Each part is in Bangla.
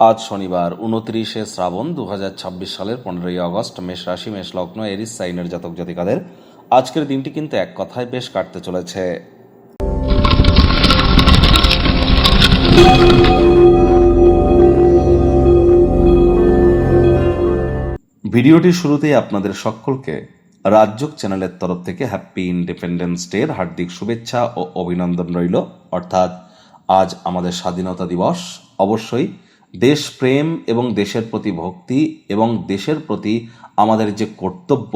আজ শনিবার 29শে শ্রাবণ 2026 সালের 15ই আগস্ট। মেষ রাশি, মেষ লগ্ন, এরিস সাইনের জাতক জাতিকাদের আজকের দিনটি কিন্তু এক কথায় বেশ কাটতে চলেছে। ভিডিওটির শুরুতেই আপনাদের সকলকে রাজযোগ চ্যানেলের তরফ থেকে হ্যাপি ইন্ডিপেন্ডেন্স ডের হার্দিক শুভেচ্ছা ও অভিনন্দন রইল। অর্থাৎ আজ আমাদের স্বাধীনতা দিবস। অবশ্যই দেশপ্রেম এবং দেশের প্রতি ভক্তি এবং দেশের প্রতি আমাদের যে কর্তব্য,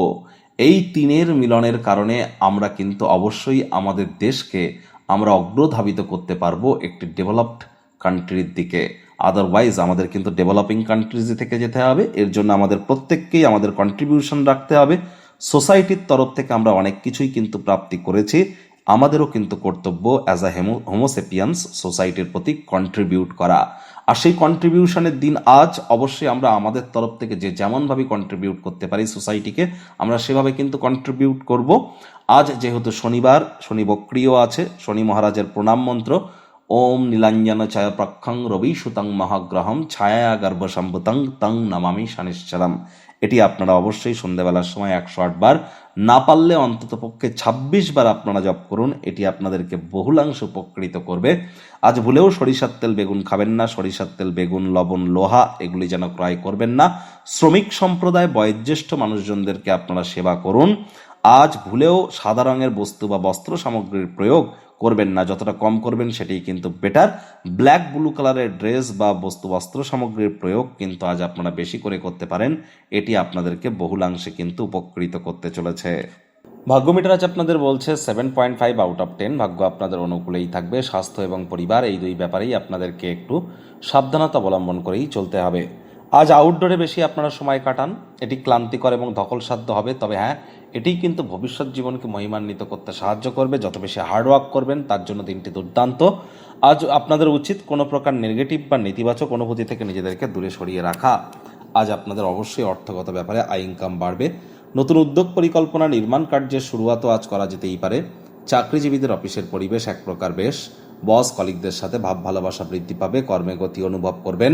এই তিনের মিলনের কারণে আমরা কিন্তু অবশ্যই আমাদের দেশকে আমরা অগ্রধাবিত করতে পারবো একটি ডেভেলপড কান্ট্রির দিকে। আদারওয়াইজ আমাদের কিন্তু ডেভেলপিং কান্ট্রিজে থেকে যেতে হবে। এর জন্য আমাদের প্রত্যেককেই আমাদের কন্ট্রিবিউশন রাখতে হবে। সোসাইটির তরফ থেকে আমরা অনেক কিছুই কিন্তু প্রাপ্তি করেছি, আমাদেরও কিন্তু কর্তব্য অ্যাজ আ হোমোসেপিয়ান্স সোসাইটির প্রতি কন্ট্রিবিউট করা। আর সেই কন্ট্রিবিউশনের দিন আজ। অবশ্যই আমরা আমাদের তরফ থেকে যে যেমনভাবে কন্ট্রিবিউট করতে পারি সোসাইটিকে, আমরা সেভাবে কিন্তু কন্ট্রিবিউট করব। আজ যেহেতু শনিবার, শনি বক্রিয় আছে, শনি মহারাজের প্রণাম মন্ত্র ওম নীলাঞ্জন ছায়া প্রক্ষং রবি সুতং মহাগ্রহম ছায়া গর্ভ সম্ভুতং তং নমামি শনিশ্চরম। এটি আপনারা অবশ্যই সন্ধ্যাবেলার সময় 108 বার, না পারলে অন্তত পক্ষে 26 বার আপনারা জপ করুন। এটি আপনাদেরকে বহুলাংশ উপকৃত করবে। আজ ভুলেও সরিষার তেল বেগুন খাবেন না। সরিষার তেল বেগুন লবণ লোহা এগুলি যেন ক্রয় করবেন না। শ্রমিক সম্প্রদায় বয়োজ্যেষ্ঠ মানুষজনদেরকে আপনারা সেবা করুন। আজ ভুলেও সাদা রঙের বস্তু বা বস্ত্র সামগ্রীর প্রয়োগ করবেন না। যতটা কম করবেন সেটাই কিন্তু বেটার। ব্ল্যাক ব্লু কালারের ড্রেস বা বস্ত্র সামগ্রীর প্রয়োগ কিন্তু আজ আপনারা বেশি করে করতে পারেন। এটি আপনাদেরকে বহুলাংশে কিন্তু উপকৃত করতে চলেছে। ভাগ্য মিটার আজ আপনাদের বলছে 7.5 আউট অফ 10। ভাগ্য আপনাদের অনুকূলেই থাকবে। স্বাস্থ্য এবং পরিবার এই দুই ব্যাপারেই আপনাদেরকে একটু সাবধানতা অবলম্বন করেই চলতে হবে। আজ আউটডোরে বেশি আপনারা সময় কাটান, এটি ক্লান্তিকর এবং ধকলসাধ্য হবে। তবে হ্যাঁ, এটি কিন্তু ভবিষ্যৎ জীবনকে মহিমান্বিত করতে সাহায্য করবে। যত বেশি হার্ডওয়ার্ক করবেন তার জন্য দিনটি দুর্দান্ত। আজ আপনাদের উচিত কোনো প্রকার নেগেটিভ বা নেতিবাচক অনুভূতি থেকে নিজেদেরকে দূরে সরিয়ে রাখা। আজ আপনাদের অবশ্যই অর্থগত ব্যাপারে আয় ইনকাম বাড়বে। নতুন উদ্যোগ পরিকল্পনা নির্মাণ কার্যের শুরুয়াতও আজ করা যেতেই পারে। চাকরিজীবীদের অফিসের পরিবেশ এক প্রকার বেশ। বস কলিগদের সাথে ভাব ভালোবাসা বৃদ্ধি পাবে। কর্মে গতি অনুভব করবেন।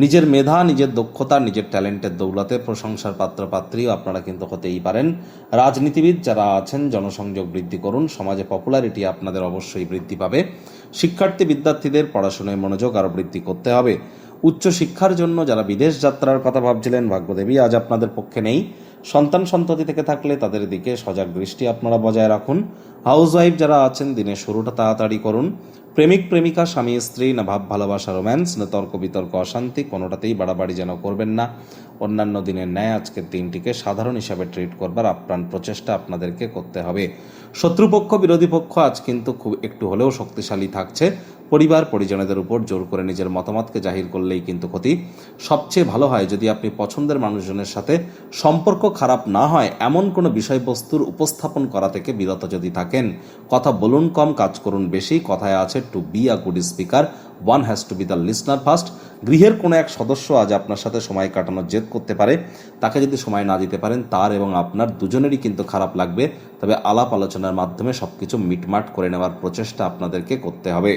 নিজের মেধা, নিজের দক্ষতা, নিজের ট্যালেন্টের দৌলতে প্রশংসার পাত্রপাত্রীও আপনারা কিন্তু হতেই পারেন। রাজনীতিবিদ যারা আছেন জনসংযোগ বৃদ্ধি করুন। সমাজে পপুলারিটি আপনাদের অবশ্যই বৃদ্ধি পাবে। শিক্ষার্থী বিদ্যার্থীদের পড়াশোনায় মনোযোগ আরও বৃদ্ধি করতে হবে। উচ্চ শিক্ষার জন্য যারা বিদেশ যাত্রার কথা ভাবছিলেন, ভাগ্যদেবী আজ আপনাদের পক্ষে নেই। সন্তান সন্ততি থেকে থাকলে তাদের দিকে সজাগ দৃষ্টি আপনারা বজায় রাখুন। হাউসওয়াইফ যারা আছেন দিনের শুরুটা তাড়াতাড়ি করুন। প্রেমিক প্রেমিকা, স্বামী স্ত্রী, না ভাব ভালোবাসা রোম্যান্স, না তর্ক বিতর্ক অশান্তি, কোনোটাতেই বাড়াবাড়ি যেন করবেন না। অন্যান্য দিনের ন্যায় আজকের দিনটিকে সাধারণ হিসাবে ট্রিট করবার আপ্রাণ প্রচেষ্টা আপনাদেরকে করতে হবে। শত্রুপক্ষ বিরোধী পক্ষ আজ কিন্তু খুব একটু হলেও শক্তিশালী থাকছে। পরিবার পরিজনদের উপর জোর করে নিজের মতামতকে জাহির করলেই কিন্তু ক্ষতি। সবচেয়ে ভালো হয় যদি আপনি পছন্দের মানুষজনের সাথে সম্পর্ক খারাপ না হয় এমন কোনো বিষয়বস্তুর উপস্থাপন করা থেকে বিরত যদি থাকেন। কথা বলুন কম, কাজ করুন বেশি। কথায় আছে to be a good speaker one has to be the listener first. গৃহের কোনো এক সদস্য আজ আপনার সাথে সময় কাটানোর জেদ করতে পারে। তাকে যদি সময় না দিতে পারেন তার এবং আপনার দুজনেরই কিন্তু খারাপ লাগবে। তবে আলাপ আলোচনার মাধ্যমে সবকিছু মিটমাট করে নেওয়ার প্রচেষ্টা আপনাদেরকে করতে হবে।